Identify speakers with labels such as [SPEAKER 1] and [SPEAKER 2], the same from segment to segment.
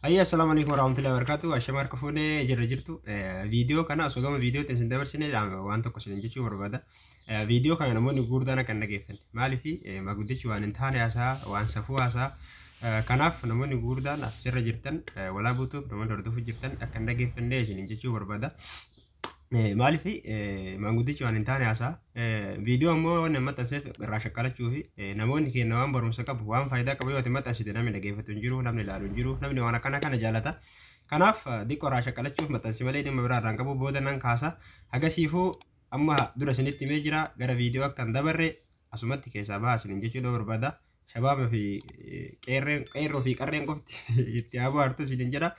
[SPEAKER 1] هيا السلام عليكم ورحمة الله وبركاته. أشمار كفوني جرجرتو فيديو كان أسوغام فيديو تنسين دمر سنة وانتو كسلين جيشو وربادا فيديو كان نموني قوردانا كان نجيفن مالي في ما قدتش وان انتهاني أسا وان سفو أسا كناف نموني قوردان السر جرتن ولا بوتو نموني ردوف جرتن كان نجيفن نيجين جيشو وربادا مالي في ما قدتش وان انتهاني أسا فيديو مو نمت أسف راشا كالا تشوفي نموني كي نوان برمسكب وان فايدا كبيرة تمت أسيد نمي نجيفة تنجرو نمني لارو نجرو نمني وانا كان جالتا kanaaf diqoo raasha qalachuuf maxxansi malee dhimma biraarraan qabu booda nan kaasa hagasiifuu amma dura isinitti himee jira gara viidiyoo akkan dabarre asumatti keessaa bahaa isinin jechuudha barbaada shabaaba fi qeerroo fi qarreen qofti itti haa bohaartu isinin jedha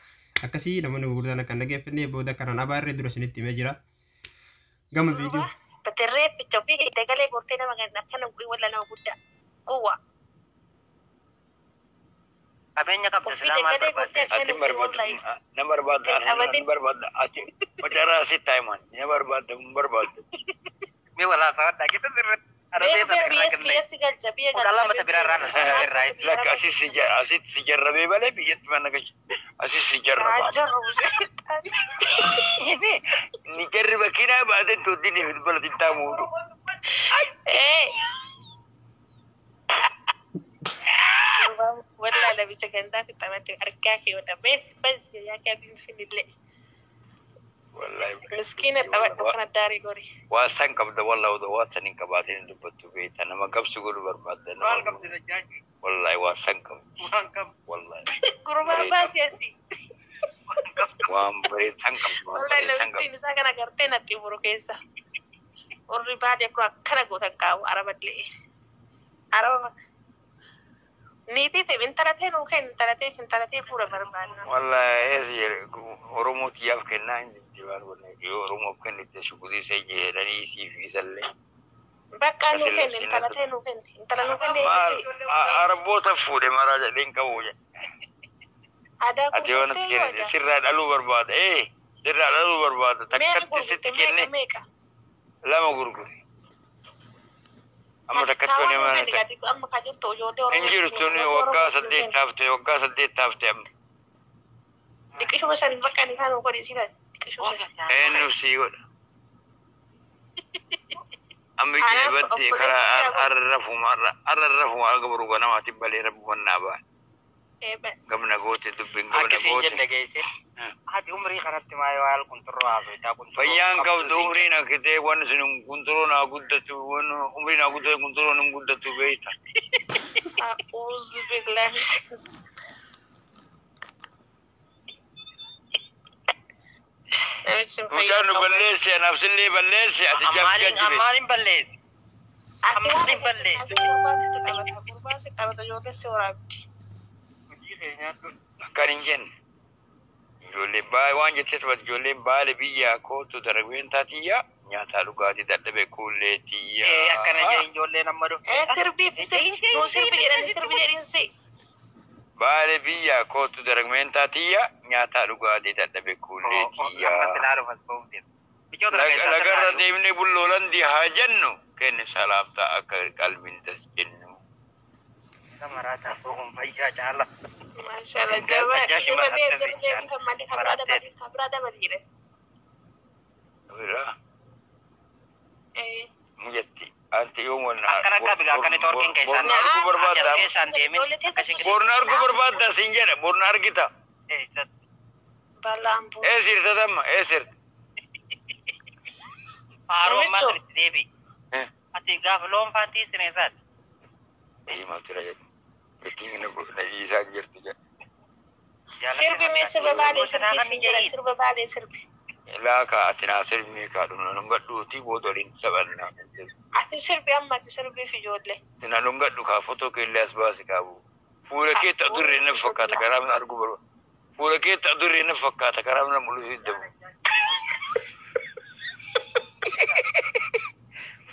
[SPEAKER 1] akkasii namoonni gurguddaan akkan dhageeffannee booda kanaan abaarree dura isinitti himee jira gama viidiyoo.
[SPEAKER 2] Batirree bicha ofii dagalee gortee nama akkana walla nama guddaa gowwaa.
[SPEAKER 3] Abenya kapten selamat berbada. Ati berbada. Nomor berbada. Nomor berbada. Ati bicara si Taiwan. Nomor berbada. Berbada. Ini wala sahaja kita terus. Ada
[SPEAKER 2] biaya sigal jabiya.
[SPEAKER 3] Kalau mata biraran. Lak asis sejarah bebale biat mana kes. Asis sejarah. Ini nikar bakina badan tu dini berbala tintamu.
[SPEAKER 2] ولا لا بتجندات تماتي أركاكي ولا بس يا كابين في الليل
[SPEAKER 3] والله
[SPEAKER 2] مسكينة تبع كنا داري غوري
[SPEAKER 3] واسان كبد والله وده واسانين كباتين دبتو بيت أنا ما قبل سقول برباد والله واسان كب والله
[SPEAKER 2] كروما باس يا سي
[SPEAKER 3] وام بريد سانكم
[SPEAKER 2] والله لو تيجي ساكنا كرتنا تيمورو كيسا والرباط يكون كنا قوتا كاو عربت لي عربك نيتي تبين تراتين وكين تراتين فورا برمانا
[SPEAKER 3] والله إيه ورمو تياب كنا عند الجوار ولا ورمو كنا تشوفي سيجي راني سي في سلة
[SPEAKER 2] بقى نوكين تراتين وكين
[SPEAKER 3] أربو تفودي مراجع لين كوجة
[SPEAKER 2] ada
[SPEAKER 3] أتيون تكين سرّاد ألو برباد إيه سرّاد ألو برباد تكتت ستكيني لا ما غرقوري أما تكتوني ما إنجيل توني وقا سديت تافته أم
[SPEAKER 2] ديكشو مثلا بكاني كانوا قولي سيدا ديكشو
[SPEAKER 3] إنه سيود أم بيجي بدي كلا أررفو مرة أقبرو قنا ما تبالي ربو النابا قبنا قوتي دبين قبنا قوتي
[SPEAKER 4] هذه عمري خرجت معي وعلى كنترول
[SPEAKER 3] فيان قبض عمرنا كده ونسن كنترولنا قدتو ون عمرنا قدتو كنترولنا قدتو بيتا
[SPEAKER 2] أعوذ بالله
[SPEAKER 3] وكانوا بليسي نفس اللي بليسي
[SPEAKER 4] أمالين بليس
[SPEAKER 3] Karinjen Jole baay waan jettee tubat ijoollee baala biyyaa kootu dargaween taatiyyaa nyaata dhugaatii dadhabe kulleetiyyaa.
[SPEAKER 4] Akkana jedhin ijoollee nama dhufu.
[SPEAKER 2] sirbi jedhinsi.
[SPEAKER 3] Baala biyyaa kootu dargaween taatiyyaa nyaata dhugaatii dadhabe kulleetiyyaa. Lagarra deemnee bulloolan haa jennu kenne salaamtaa akka qalbiin tas jennu.
[SPEAKER 4] Marata fohum fayya jala.
[SPEAKER 2] Masyaallah jawab. Dia mandi kabrada badire.
[SPEAKER 3] Wira. Mujatti. Anti umon.
[SPEAKER 4] Akkana biga akkana torkin keessa.
[SPEAKER 3] Argu barbaada.
[SPEAKER 4] Keessaan deemin.
[SPEAKER 3] Borna argu barbaada sinjera. Borna argita.
[SPEAKER 2] Balambu.
[SPEAKER 3] Sirta damma. Sirta.
[SPEAKER 4] Faaro madri deebi. Ati gaaf loon faati sineesat.
[SPEAKER 3] Ima tira Beking na isa jirtu ja.
[SPEAKER 2] Sirbi me sirba bale sirbi.
[SPEAKER 3] La ka atina sirbi me ka dum non gaddu ti bodolin sabanna.
[SPEAKER 2] Ati sirbi amma ti sirbi fi jodle.
[SPEAKER 3] Tina non gaddu ka foto ke ilyas basi ka bu. Fura ke ta durre na fakata karam na argu baro. Fura ke ta durre na fakata karam na mulu hidda.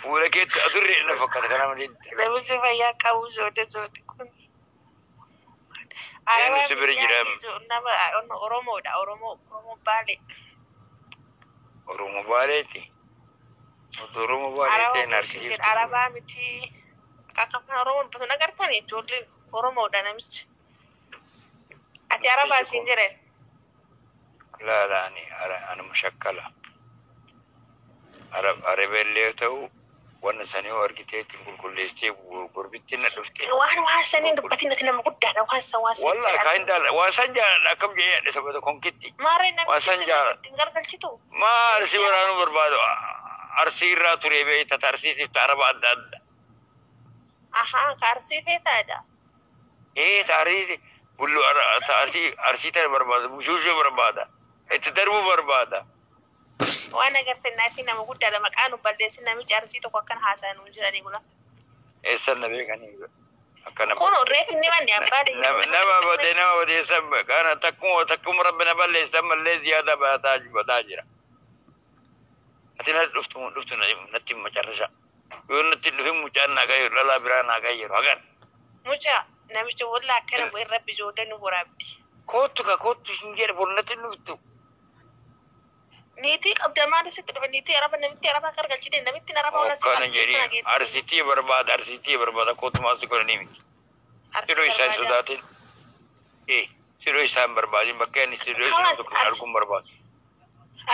[SPEAKER 3] Fura ke ta durre na fakata karam na hidda.
[SPEAKER 2] La musiba ya kawu jode kun.
[SPEAKER 3] Enu seberjiram.
[SPEAKER 2] Nama Oromo balik.
[SPEAKER 3] Oromo balik ti. Oromo balik ti narki.
[SPEAKER 2] Araba miti kakak Oromo betul nagar tani jodle Oromo dana miti. أتي عربة سينجرين
[SPEAKER 3] لا أنا مشكلة عرب اللي تو وانا سني واركتيت كل استيب وقربتنا دفتي
[SPEAKER 2] واحد سنين دبتنا تنام قدام وهسا
[SPEAKER 3] والله كاين دال واسنجا لكم جاي سبب كونكتي
[SPEAKER 2] ما رينا
[SPEAKER 3] واسنجا
[SPEAKER 2] تنقل كلتو
[SPEAKER 3] ما ارسي ورانو برباد ارسي راتو ريبي تترسي تعرب عدد
[SPEAKER 2] أها كارسي في تاجا
[SPEAKER 3] ايه تاريخ كله ارسي تر برباد وجوج برباد اتدرب برباد
[SPEAKER 2] وانا قلت الناس انما قلت على مكانه بلدس انما جارسي تو كان حسن وجراني يقول
[SPEAKER 3] استنى بيك اني كان
[SPEAKER 2] كونوا ريك نيمان يا بادي
[SPEAKER 3] نما بدي سب كان تكون ربنا بل سم الذي هذا بتاجرا أتينا لفتم نتيم مجرشة يقول نتيم لهم مجرنا غير لا برانا غير أجر
[SPEAKER 2] مجا نمشي ولا كلام غير ربي جودن ورابدي
[SPEAKER 3] كوتو سنجر بورنتين لفتم
[SPEAKER 2] نيتي أبدا ما نسيت نيتي أربعة نمتي أربعة كرجال كذي نمتي نربعة ولا
[SPEAKER 3] كان جري أرسيتي برباد كوت ما سكر نيمي سيروي سان سوداتين إيه سيروي سان برباد مكان سيروي سان سكر أركم برباد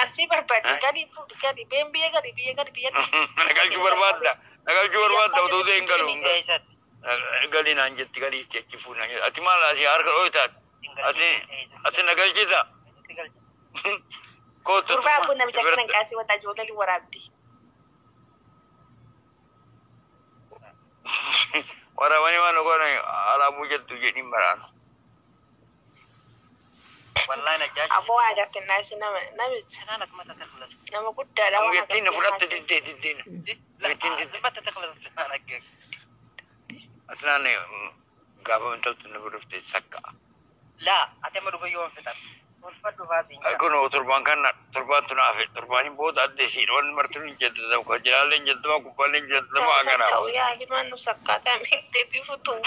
[SPEAKER 2] أرسي برباد كذي فود كذي بيم بيه كذي
[SPEAKER 3] نقال جو برباد ده ودو ده إنقلون قالين أنجت قالي تكيفون أنجت أتمال أسي أرك أويتات أسي نقال كذا كوتو
[SPEAKER 2] kurba abun na bijak nan kasi wata jodali warabdi
[SPEAKER 3] wara wani wano kono ala mujal tuje ni marano
[SPEAKER 4] wallahi na jaji
[SPEAKER 2] abo aga tinasi na
[SPEAKER 4] sana kuma ta takhlas
[SPEAKER 2] nama gudda da wa
[SPEAKER 3] ngetin furat didin
[SPEAKER 4] mata takhlas sana ke
[SPEAKER 3] aslan government to nurufte sakka
[SPEAKER 4] la atama do yom fitat والفرد فازين
[SPEAKER 3] أكون تربان كان تربان تنافع تربان بود أديسين وان مرتين جد ذا كجلال جد ما كبالين جد ما أكنا
[SPEAKER 2] يا جماعة نسكت أمي تبي فتوه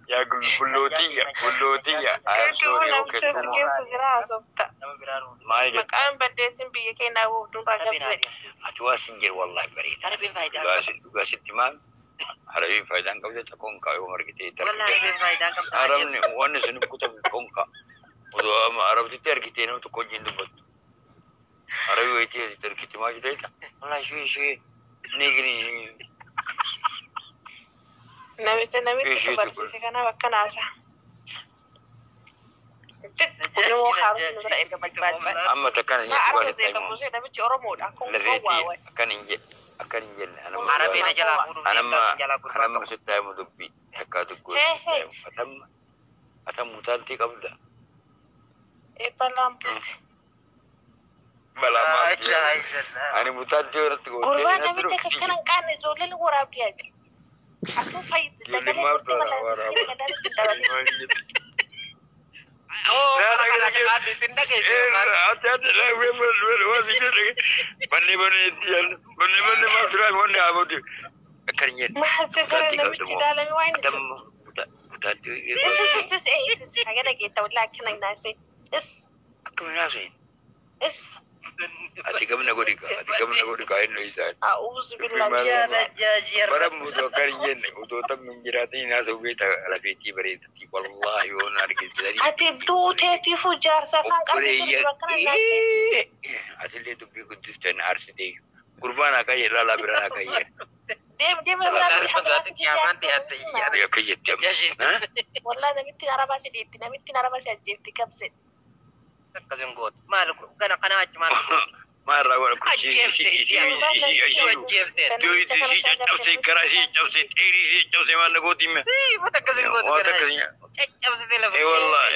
[SPEAKER 3] يا بلوتية سوري أوكي ما يجي
[SPEAKER 2] مكان بديسين بيجي ناو دون راجع
[SPEAKER 3] أتوا سنجر والله بريد
[SPEAKER 4] أنا بفايدة
[SPEAKER 3] قاس التمام هربي فايدان كم جت كونكا يوم مركتي
[SPEAKER 4] والله بفايدة كم
[SPEAKER 3] أرامني وانا سنب كتب كونكا ودوا أم أراب تيار كتير نو تكون دبت أرابي ويتي تيار كتير ما جديتا والله شوي نيجري
[SPEAKER 2] نبي تبرز كنا بكنا أسا كل خارج من رأيك بجبات
[SPEAKER 3] أما تكان
[SPEAKER 2] ما أعرف زي كموسى نبي تورمود أكون
[SPEAKER 3] لذيتي أكان إنجل
[SPEAKER 4] عربي نجلا
[SPEAKER 3] أنا ما ستة مدبي تكاتو أتم متانتي قبل
[SPEAKER 2] إيه بلام
[SPEAKER 3] بلا أنا متانتي ورت
[SPEAKER 2] قربان نبي تكنا كان زول الغراب ياك أكون فايد
[SPEAKER 3] يولي ما بلا ورا Ati kami nak gori kain loisan. Baram mudo kariyen, mudo tak menjerati nasa ubeta lafiti beri tati wallahi onar kisari.
[SPEAKER 2] Ati do teti fujar sa kan
[SPEAKER 3] ati le tu biku distan arsite. Kurban akai lala berana akai.
[SPEAKER 2] Dem
[SPEAKER 3] Ya kayet jam.
[SPEAKER 2] Wallah namitti arabasi ditti namitti arabasi ajjefti kabse.
[SPEAKER 4] كازم قط مالك كنا قناة ما
[SPEAKER 3] مرة ولا كل شيء ما نقولي ما
[SPEAKER 4] ما تكازم قط
[SPEAKER 3] ما تكازم اي والله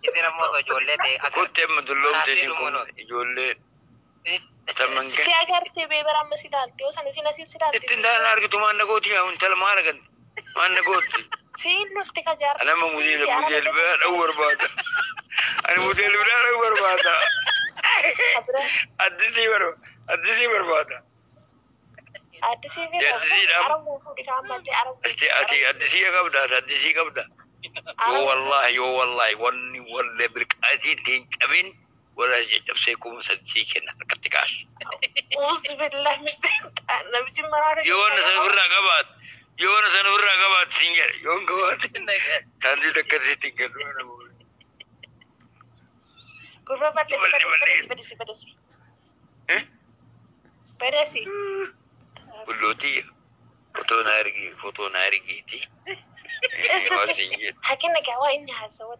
[SPEAKER 4] إذا ما تجولة
[SPEAKER 3] كنت مدلوم تجيكم جولة تمام
[SPEAKER 2] si agartee beebaraa amma si ilaalte yoo sana sina si ilaalte
[SPEAKER 3] ittiin dhaan argitu maan nagooti yaa intala maal agan maan nagooti
[SPEAKER 2] siin lufti ka jaarta
[SPEAKER 3] anama mudeel bira dha'uu barbaada ani mudeel bira dha'uu barbaada addisii barbaada
[SPEAKER 2] addisii fi arabuu fuudhi kaammallee arabuu
[SPEAKER 3] ati addisii qabda yoo wallahi wanni wallee birqaatii tiin qabin ولا يجبسيكم صديقنا كتكاش
[SPEAKER 2] أعوذ بالله من الشيطان الرجيم مرارة
[SPEAKER 3] يوانا سنفرنا قبات يونا سنورا قبات سنجر يون قبات تاندي تكرسيتي قدوانا
[SPEAKER 2] Kurba badesi. Badesi.
[SPEAKER 3] بلوتي فوتو نارجي تي
[SPEAKER 2] حكينا جوا إني هسوي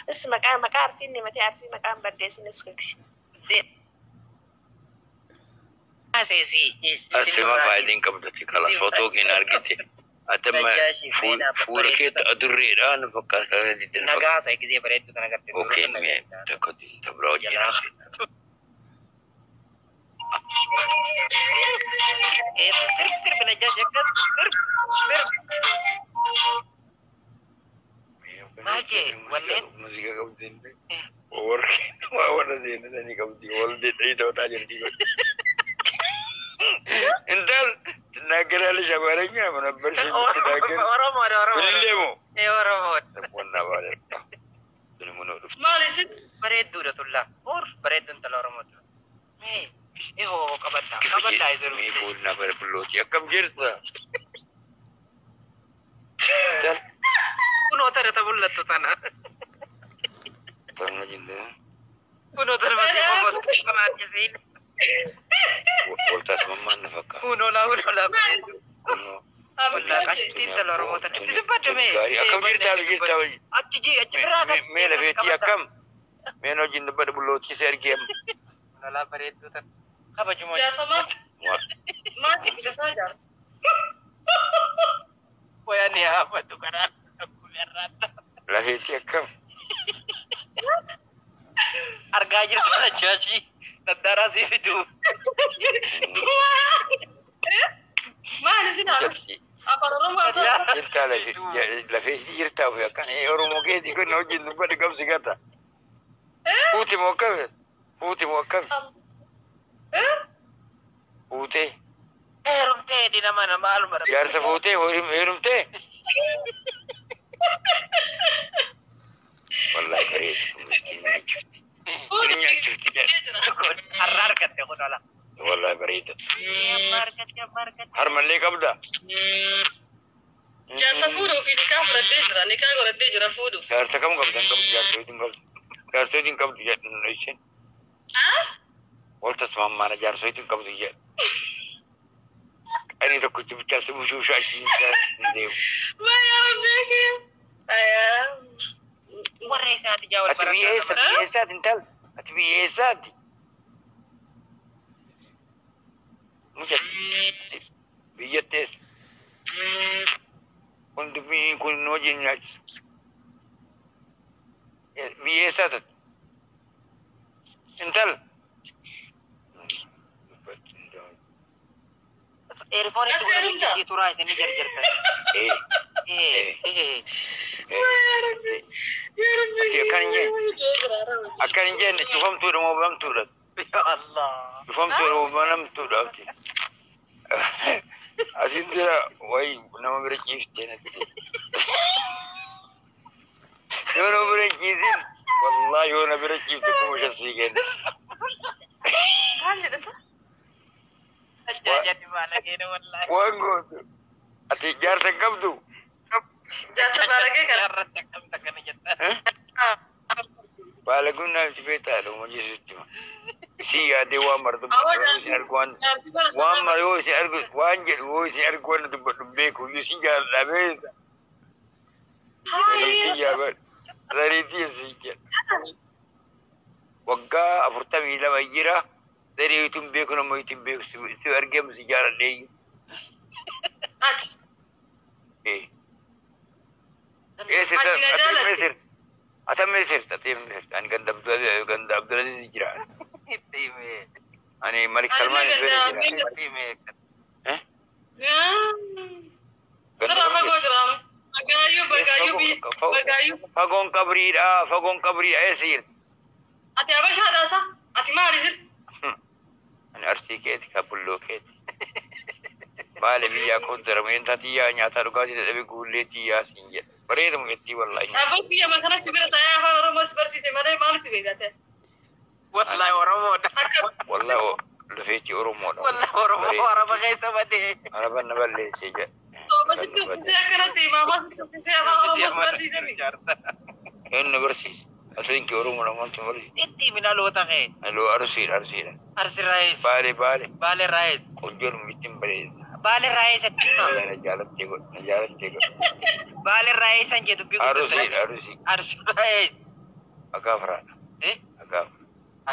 [SPEAKER 2] بس مكان عرسيني ما تعرسين مكان بديس نسكش
[SPEAKER 3] أسمع فايدين كبدتي خلاص فوتو كي نارجي تي أتم فوركيت أدري أنا فكرت هذه
[SPEAKER 4] نجاح زي كذا بريت أنا قلت
[SPEAKER 3] أوكي مين تكودي تبروجي
[SPEAKER 4] سرب بنجاح جكت سرب ماجي ولين
[SPEAKER 3] موسيقى كبدين ورك ما ورا زين ثاني كبدي ولدي عيد وتاجر دي انت ناقر على شبارك من برشة ناقر
[SPEAKER 4] ورمو
[SPEAKER 3] بالليمو
[SPEAKER 4] ايه ورمو
[SPEAKER 3] تبونا بالك دنمونو
[SPEAKER 4] ما لسه بريد دورة الله اور بريد انت لا رمو ايه هو كبدا يزور
[SPEAKER 3] مي بولنا بربلوتي كم جرت
[SPEAKER 4] كنو ترى تقول لك تانا
[SPEAKER 3] تانا جنده
[SPEAKER 4] كنو ترى ما تقول تانا جزين
[SPEAKER 3] قلت اسمع ما نفكر
[SPEAKER 4] كنو لا
[SPEAKER 3] كنو
[SPEAKER 4] ولا كاشتي تلا رمو تانا تبى مي
[SPEAKER 3] كم جرت
[SPEAKER 4] أتجي براك
[SPEAKER 3] مي لفيتي كم مينو جنده بربلوتي سيركيم
[SPEAKER 4] لا بريد تانا خبر جمعة
[SPEAKER 5] يا سما ما تبي تساجر
[SPEAKER 4] ويعني apa tuh karena aku lihat rata
[SPEAKER 3] لفيتي كم
[SPEAKER 4] harga aja saja sih tentara sih itu
[SPEAKER 5] ما نسيت عرس أفضل ما صار
[SPEAKER 3] جرت لفيتي جرت ويا كان يرومو كده يكون نوجي نبدأ كم سكتا فوتي موكب فوتي
[SPEAKER 4] rumte di nama malu marah
[SPEAKER 3] Jar sefute rumte. Wallahi kare. Ini cuti dia.
[SPEAKER 4] harar kata aku dalam
[SPEAKER 3] Wallahi barid.
[SPEAKER 4] market
[SPEAKER 3] Har malle kabda.
[SPEAKER 5] جال سفودو في نكاح ولا ديجرا نكاح ولا ديجرا فودو
[SPEAKER 3] Jar sakam kabda jar soitin kabda jar nation. Walta sama mana jar soitin kabda jar. Ani to kuch bicha se mushu shashi deu.
[SPEAKER 5] ما يا ربي
[SPEAKER 4] warna sangat jauh
[SPEAKER 3] Atbiesat intal. Atbiesat. Mujat. Biyates. Kuntu bi kun nojin yach. Biesat. Intal.
[SPEAKER 4] earphone itu turun sini jar
[SPEAKER 5] يا ربي
[SPEAKER 3] akan jen tufam tu mo bam tu ras
[SPEAKER 4] ya Allah
[SPEAKER 3] tufam tu mo banam tu dawti asindira wai nama bere chifte na yono bere chizin wallahi yono bere chifte ko shasi gen
[SPEAKER 2] kan jadi
[SPEAKER 4] jajan di mana gini wallahi
[SPEAKER 3] wango ati jar sakabdu
[SPEAKER 5] جال سبارك
[SPEAKER 4] Jaran cakap takkan jatah
[SPEAKER 3] balaguna sibeta lo mo jisitu si ade wa mardu si argwan wa mayo si argu wanje wo si argwan du be ko si jar labe si ya ba rariti si ke wagga afurta mi la bayira dari tum be ko no mo tum be si argem si jar le mesir atam mesir tatim ani ganda abdul aziz jira ani malik salman
[SPEAKER 5] سلام أقولهم بقايو
[SPEAKER 3] fagon kabri esir
[SPEAKER 5] أتي أبغى هذا صح أتي ما أريد
[SPEAKER 3] ani arsi ket kabullo ket bale biya ko darmen tatiya nyata rugati de gulleti ya sinje bareedum etti wallahi
[SPEAKER 5] أبغى فيها مثلا سبيرة تايا هذا رمز برسي سمانة ما نفي بيجاته
[SPEAKER 4] wallahi oromo
[SPEAKER 3] wallahi lafeti oromo
[SPEAKER 4] wallahi oromo oromo kayak sama deh
[SPEAKER 3] araban naballe seja
[SPEAKER 5] تو بس sitti uffisee akkanatti imaamaa sitti uffisee afaan oromoos barsiise mi
[SPEAKER 3] inni barsiise asiin kee oromoo namoonni barsiise
[SPEAKER 4] itti minaloota kee
[SPEAKER 3] aloo arsiidha
[SPEAKER 4] arsi raayis
[SPEAKER 3] baale
[SPEAKER 4] raayis
[SPEAKER 3] qonjoon mittiin bareeda
[SPEAKER 4] baale raayis atti
[SPEAKER 3] na jaalattee godha
[SPEAKER 4] baale raayis an jedhu biqiltuu
[SPEAKER 3] arsi
[SPEAKER 4] arsi raayis
[SPEAKER 3] agaafaraadha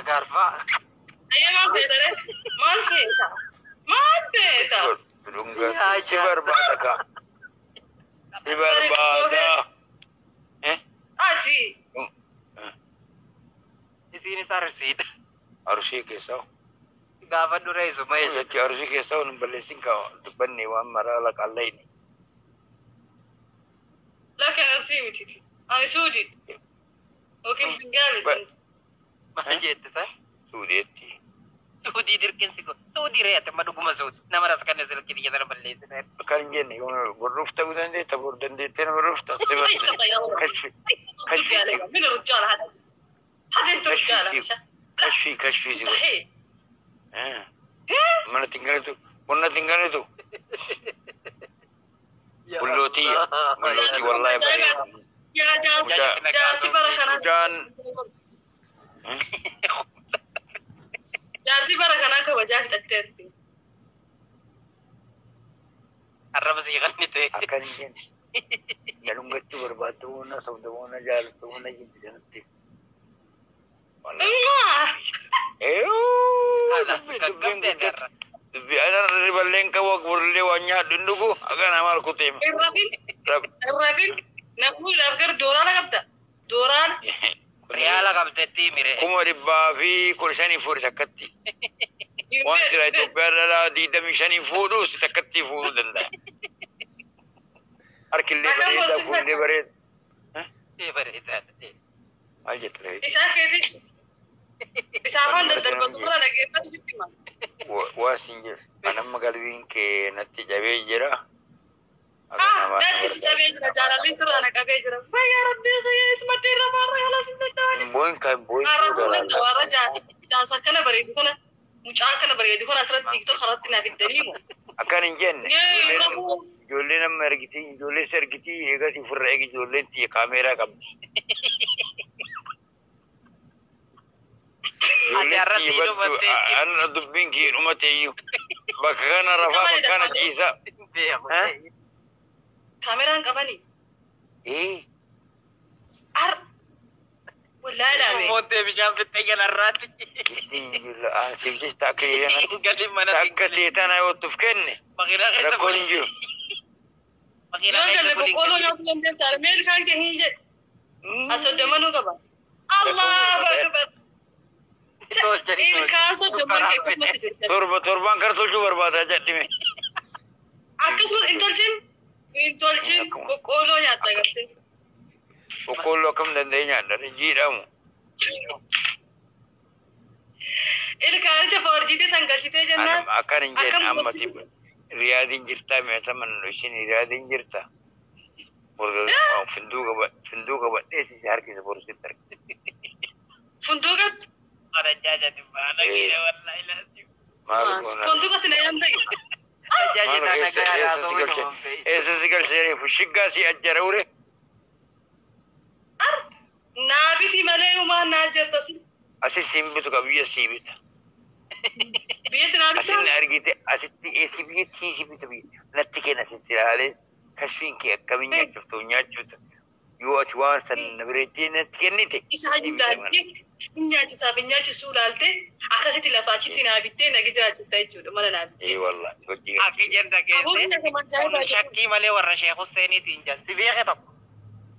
[SPEAKER 4] agaarfaa
[SPEAKER 5] ayyee maal feeta
[SPEAKER 3] si barbaada ka si barbaada
[SPEAKER 5] ati
[SPEAKER 4] isiinis arsiidha
[SPEAKER 3] arsii keessaa
[SPEAKER 4] gaafa dura isu mayesh
[SPEAKER 3] jechi arsii keessaa hin balleessin ka dubbanne waan maraa laqallayni
[SPEAKER 5] lakin arsii mititi ani suudi yookiin fingaali
[SPEAKER 4] maal jette sa
[SPEAKER 3] suudeetti
[SPEAKER 4] suudii dirqinsi ko suudii reete maduguma suudi nama raskanne silkii biyya sana balleessine
[SPEAKER 3] kan jenne gorruuf ta'uu dandeetta bor dandeettee nama rufta
[SPEAKER 5] من الرجال هذا انت رجال
[SPEAKER 3] كشفي
[SPEAKER 5] مستحيل
[SPEAKER 3] mana tinggal itu Buluti wallahi bari
[SPEAKER 5] يا جاسي بركنا جاسي بركنا كوجاك تكترتي
[SPEAKER 4] arraba sii qannite
[SPEAKER 3] akan jenne galungatti barbaadduuna sobduuna jaalatuuna jibbisanatti dubbi ana riballeen qabu burlee waan nyaadhu hin dhugu akka namaa alkuteema
[SPEAKER 5] الرابين نقول أفكار دوران قبضة دوران
[SPEAKER 4] riyaala qabdetti mire
[SPEAKER 3] kuma dhibbaa fi 15 fuudhu takkatti waan jira Itoophiyaa diidamii 5 fuudhu si takkatti fuudhuu danda'a harkillee bareeda fuullee bareeda
[SPEAKER 4] bareeda
[SPEAKER 3] maal jettu
[SPEAKER 5] إسحاق كيفي إسحاق هذا الدربة تقول أنا كيف تجتمع
[SPEAKER 3] waa siin jira anamma galbiin kee natti cabee jira
[SPEAKER 5] لا تستبيع رجال اللي سر أنا كبير يا ربي يا اسمه تيرا مرة يلا سنتين
[SPEAKER 3] boin kan boin
[SPEAKER 5] مرة ورجع جالس كنا بريد كنا مش كنا بريد كنا أسرت تيجي خلطنا في الدليل
[SPEAKER 3] akan hin jenne
[SPEAKER 5] يا ربو
[SPEAKER 3] ijoollee nama ergiti ijoollee sergiti eegas ofirra eegi ijoolleen tiye kaameeraa qabdi anna dubbiin kii dhumateeyyu bakka kana rafaa bakka kana ciisa
[SPEAKER 5] كاميرا كماني أر ولا لا بي
[SPEAKER 4] موت بيجام بتيجي الراتي
[SPEAKER 3] sibsis takkee
[SPEAKER 4] قال ما
[SPEAKER 3] takka teetana yoo tufkenne
[SPEAKER 4] بغير غير
[SPEAKER 3] rakkoon hin jiru
[SPEAKER 4] بغير
[SPEAKER 5] يا قال
[SPEAKER 4] غير
[SPEAKER 5] بقولوا يا فلان ده صار ميل كان كهيجة أصل دمانو كبا الله أكبر إيه كان صد دمان كيف ما تجرب
[SPEAKER 3] torbaan kartolchuu barbaadaa jedhime
[SPEAKER 5] أكسر إنتولشين بقولوا يا تاجر
[SPEAKER 3] boqqoolloo akkam danda'ee nyaadha jiidhamu
[SPEAKER 5] إيه كان شفار جيتي سانغرشيتي جنة
[SPEAKER 3] akkan hin jenne ammati riyaadiin jirtaa meeshaa mannu isin riyaadiin jirta finduuqa badheessi harkisa borsitti argite
[SPEAKER 5] فندقت
[SPEAKER 4] أنا جاجا دبانا كده والله لازم
[SPEAKER 5] فندقت نيام داي
[SPEAKER 4] جاجا أنا كده
[SPEAKER 3] eessa si galchee fushiggaa si ajjaraure
[SPEAKER 5] نابتي ملايوما ناجر تسي
[SPEAKER 3] asi siin bitu ka biyya sii bita
[SPEAKER 5] بيت نابتي
[SPEAKER 3] asin argite asitti eessi biyyattii si bita biyya natti kenna sissiraalee kashfiin kee akkamiin nyaachuuta yoo ati waan san bireettii natti kennite
[SPEAKER 5] إسحاق لالتي إنياتي ساب إنياتي سولالتي أخذت لفاتي نابتي نجد تستيجود ملا نابتي
[SPEAKER 3] ee wallahi hojii
[SPEAKER 4] أكيد جندا كده شكي مالي ورا شيخ حسيني تنجل سبيعة طب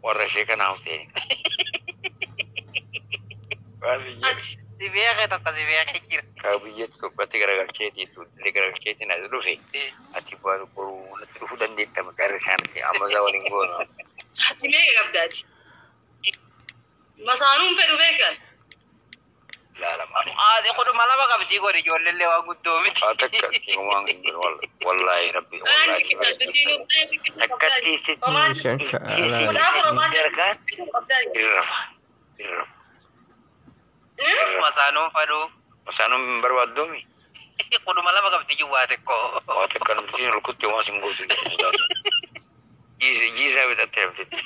[SPEAKER 3] warra ishee kanaa husseeni
[SPEAKER 4] سبيعة طب سبيعة كتير
[SPEAKER 3] ka biyyatti kophatti garagalcheetii tuullee garagalcheetiin as dhufe ati baatu qoruu natti dhufuu dandeetta maqaarra isaanitti ammasaa waliin goonu
[SPEAKER 5] حتى مية قبضاتي مسانون في ربيكا
[SPEAKER 3] ilaalamaa
[SPEAKER 4] هذا خد مالا بقى بدي قولي جول اللي واقول دومي
[SPEAKER 3] haa takka waan hin jiru wallahi rabbi
[SPEAKER 5] أنا كنت
[SPEAKER 3] wallahi
[SPEAKER 5] تسينو
[SPEAKER 3] takkatti sitti gargaar irrafa
[SPEAKER 4] مسانو فدو
[SPEAKER 3] masaanuun hin barbaaddomi
[SPEAKER 4] خد مالا بقى بدي جواتك
[SPEAKER 3] waa takka nuti olkutti waan sin gootu jiisaa bitattee rabbitti.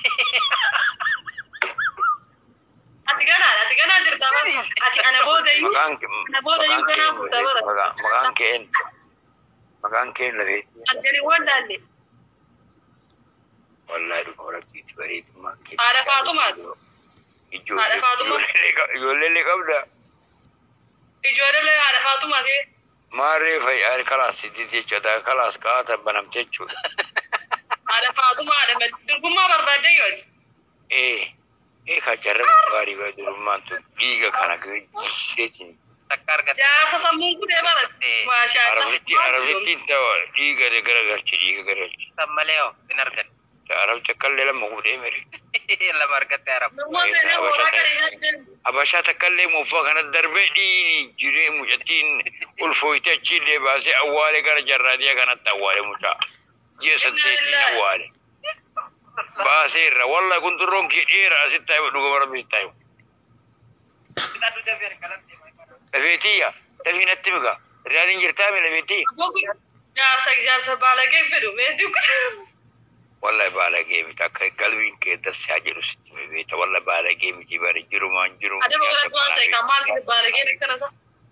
[SPEAKER 5] Ati ganaa jirta bara. Ati ana boodayyuu ganaa fuuta bara.
[SPEAKER 3] Maqaan keen lafeetti.
[SPEAKER 5] Addani wallaalle.
[SPEAKER 3] Wallahi dhufa rabbiitti bareedummaa kee.
[SPEAKER 5] Haadha Faatumaati. Haadha Faatumaa.
[SPEAKER 3] Ijoollee qabda.
[SPEAKER 5] Ijoollee haadha Faatumaati.
[SPEAKER 3] Maarree fayyaan kalaas jechuudha. Kalaas kaa'ata banamte jechuudha.
[SPEAKER 5] Haadha Faatumaa haadha durgummaa barbaadde yooti.
[SPEAKER 3] Ka jarraba gaarii baa durummaan tun dhiiga kana seetiin.
[SPEAKER 5] Jaarsa sammuun kutee baratte. Maashaallah.
[SPEAKER 3] Arabittiin ta'u dhiiga garagalchi dhiiga garagalchi.
[SPEAKER 4] Sammalee hoo hin argan.
[SPEAKER 3] Arabcha kallee lama fuudhee mere.
[SPEAKER 4] Lama argatte arab.
[SPEAKER 3] Abashaa takkaallee muffaa kana darbee dhiini jiree mucattiin ulfooyte achiillee baasee awwaalee gara jarraadiyaa kanatti awwaale mucaa. Ji'a saddeetiin awwaale. Baasee irra wallahi kun turroon kee dheeraa asitti taa'e dhuguma rabbi taa'e. Lafeetiyya lafii natti migaa riyaaliin jirtaa mi lafeetiyya.
[SPEAKER 5] Jaarsa baalagee fedhu meetii kun.
[SPEAKER 3] Wallahi baalagee miti akka qalbiin kee dassaa jedhu sitti beeta wallahi baalagee miti bari jirumaan jiru.
[SPEAKER 5] Ade boqonnaa du'aa sa'i kan maal sitti baalagee akkana sa.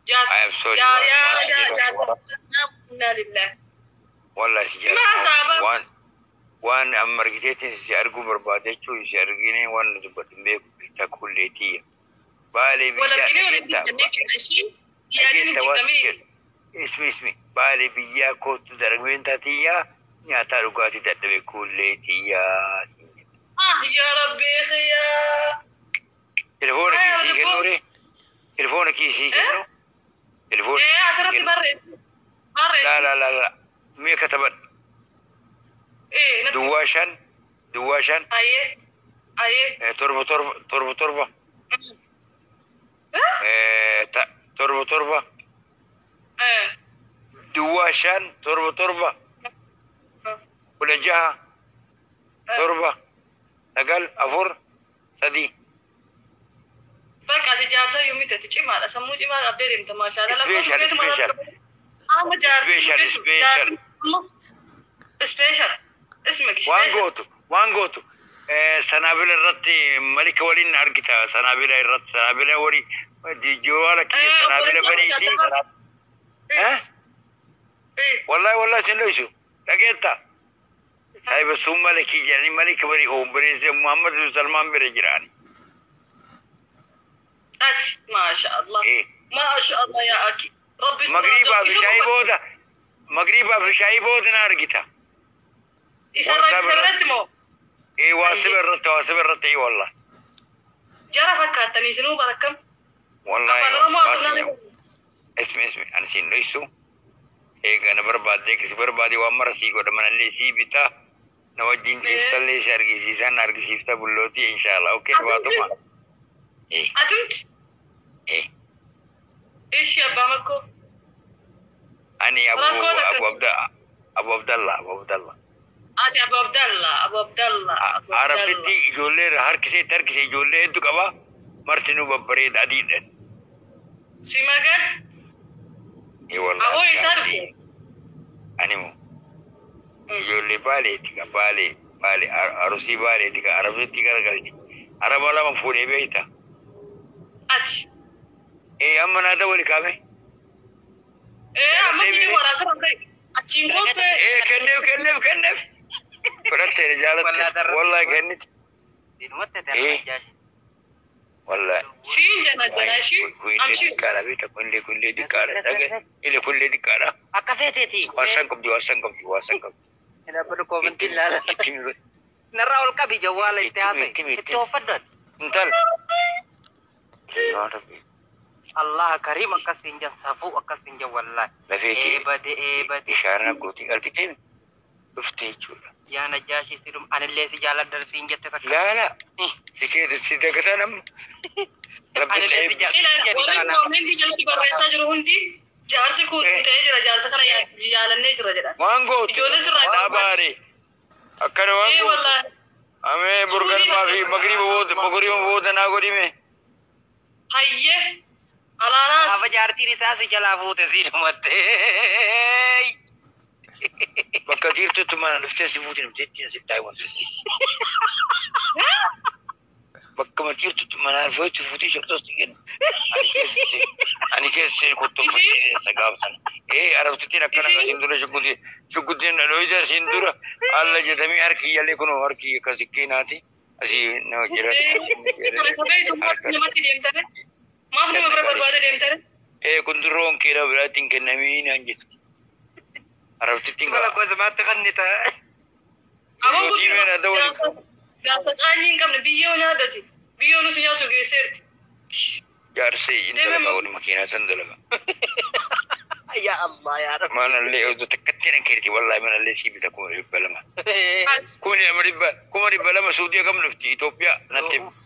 [SPEAKER 5] Jaarsa.
[SPEAKER 3] Wallahi si jaarsa waan amma argiteetiin si arguu barbaade jechuun si argine waan nuti godhin beeku bitta kulleetiyya. Baalee biyyaa ismi baalee biyyaa kootu dargmeen taatiyyaa nyaataa dhugaatii dadhabe kulleetiyyaa.
[SPEAKER 5] Yaa Rabbi khiyyaa.
[SPEAKER 3] Telefoona kiisii kennuure. Telefoona kiisii kennu. Telefoona
[SPEAKER 5] asirratti barreessi.
[SPEAKER 3] La. Mee katabadha. Duwwaa shan. Ayee. Torba. Torba. Duwwaa shan torba. Kudha jaha. Torba. Sagal afur sadii.
[SPEAKER 5] Bakka ati jaarsa yoo miti cimaadha sammuu cimaa qabdee deemta maashaallah. Special.
[SPEAKER 3] Waan gootu. Sanaabila irratti malika waliin argita. Sanaabila walii jawwaala kiyya sanaabila baniiti. Wallahi sin loisu. Dhageetta. Saahiba sun maliki jedhanii malika banii obboleessa Muhammad Salmaan bira jiraani.
[SPEAKER 5] Ati maashaallah. Maashaallah yaa aki.
[SPEAKER 3] Magriibaa fi shaayii booda na argita.
[SPEAKER 5] Isarratti moo?
[SPEAKER 3] Waa sibirratti wallah.
[SPEAKER 5] Jara fakkaatanii isinuu barakkam.
[SPEAKER 3] Wallahi. Ismi ani siin dhoysu. Eega na barbaade waan mara sii godha manallee sii bitaa. Na wajjin ciiftallee si argisiisan na argisiifta bullootii inshallah. Okay waatuma.
[SPEAKER 5] Atumti? Ishi abbaa makkoo?
[SPEAKER 3] Ani Abu Abdallah.
[SPEAKER 5] Ati Abu Abdallah.
[SPEAKER 3] Arabitti ijoollee harkisee ijoollee hedduu qaba. Martinuu babbareeda adiidhaan.
[SPEAKER 5] Si magan?
[SPEAKER 3] Wallahi.
[SPEAKER 5] Aboo isaa dhufte?
[SPEAKER 3] Animu. Ijoollee baaleeti ka baale arusii baaleeti ka arabitti garagalti. Araba lama fuudhee beeyta.
[SPEAKER 5] Ati?
[SPEAKER 3] Amma naada wali kaame.
[SPEAKER 5] Amma si waraasa bakkee. Achiin goote.
[SPEAKER 3] Kenneef. Fudhattee jaalatte. Wallahi kenniti. Wallahi.
[SPEAKER 5] Siin jana shi.
[SPEAKER 3] Kullee dikkaadha beekta kullee dikkaadha. Kullee dikkaadha.
[SPEAKER 4] Akka feeteeti.
[SPEAKER 3] Waasan qabdi.
[SPEAKER 4] Ina badu komentiin laala. Narraa ol qabi jawwaala itti haasa'e. Itti oofaddan.
[SPEAKER 3] Intal.
[SPEAKER 4] Allah karim akkasin jan safu akkasin jan wallahi.
[SPEAKER 3] Lafeeti.
[SPEAKER 4] Eebade.
[SPEAKER 3] Ishaara gootii argitee dhuftee jechuudha.
[SPEAKER 4] Yaa Najjaashi sidum anillee si jaaladha siin jette fakkaata.
[SPEAKER 3] Laala. Si dagataa namni.
[SPEAKER 4] Anillee si jaaladha.
[SPEAKER 5] Warri koomenti jalatti barreessaa jiru hundi jaarsi kun ta'ee jira jaarsa kana jaalannee jira jedha.
[SPEAKER 3] Waan gootu.
[SPEAKER 5] Ijoollee sirraa
[SPEAKER 3] qabu. Baare. Akkana waan gootu.
[SPEAKER 5] Wallahi.
[SPEAKER 3] Amee burganamaa fi magriiba booda naa godhime.
[SPEAKER 5] Hayyee. Alaanaas.
[SPEAKER 4] Gaafa jaartiin isaa si jalaa fuute si dhumatte.
[SPEAKER 3] Bakka jirtutti mana dhuftee si fuutiin bittiin si taayiwan. Bakka ma jirtutti mana fuutii fuutii shortos tigen. Ani keessee kuttu sagaabsan. Arabtittiin akkana sindura shuggutiin dhoyda sindura alla jedhamii harki yalee kun harki kasikkiinaati. Asii nama jira.
[SPEAKER 5] Namatti deemtare? Maaf nama bira barbaade deemtare?
[SPEAKER 3] Kunduroon keera biraatiin kennamii naan jetti. Arabtittiin
[SPEAKER 4] Wala ko zamatti kannita.
[SPEAKER 5] Abang kun jasa qaanii hin qabne biyyoo nyaadati. Biyyoo nusi nyaatu geesseerti.
[SPEAKER 3] jaarsee intala baawwan makiinaa san dalaga.
[SPEAKER 4] Ya Allah ya Rabbi.
[SPEAKER 3] Manallee oduu takkatti na keerti wallahi manallee sii bita 200 lama. 200 lama Suudiyaa kam dhufti Itoophiyaa natti